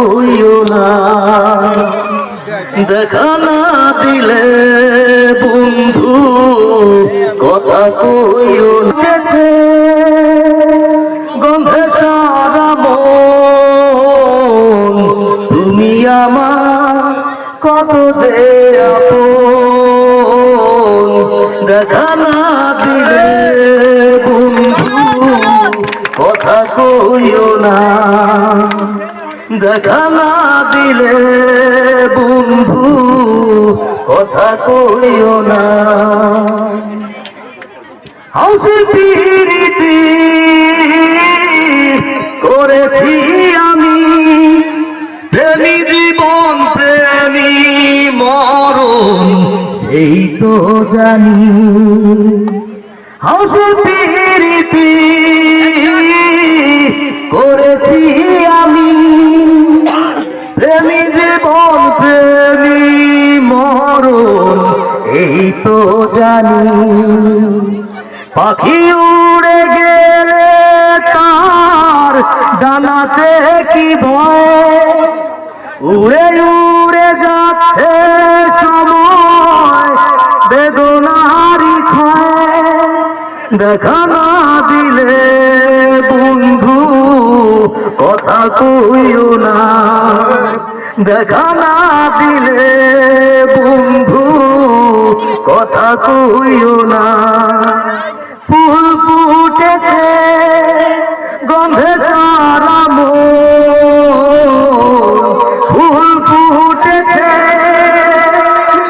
কইও না, দেখা না দিলে বন্ধু কথা কইও না। গন্ধে সারা মন তুমি আমার কত যে আপন, দেখা না দিলে বন্ধু কথা কইও না, দেখা না দিলে বন্ধু কথা কইও না। হাউসে পিরিতি করেছি আমি, প্রেমী জীবন প্রেমী মরণ সেই তো জানি। হাউসে পিরিতি করেছি আমি, প্রেমী জীবন প্রেমী মরণ এই তো জানি। পাখি উড়ে গেলে তার ডানাতে কি ভয়, উড়ে উড়ে যাচ্ছে সময় বেদনারি ক্ষয়, দেখা না দিলে বন্ধু কথা কইও না, দেখা না দিলে বন্ধু কথা কইও না। ফুল ফুটেছে গন্ধে সারা মন, ফুল ফুটেছে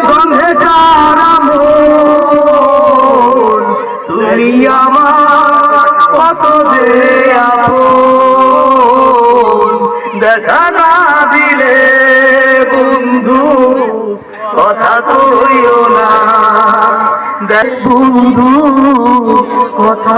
গন্ধে সারা মন, তুমি আমার কত যে আপন, দেখা না দিলে বন্ধু কথা কইও না, দেখ বন্ধু কথা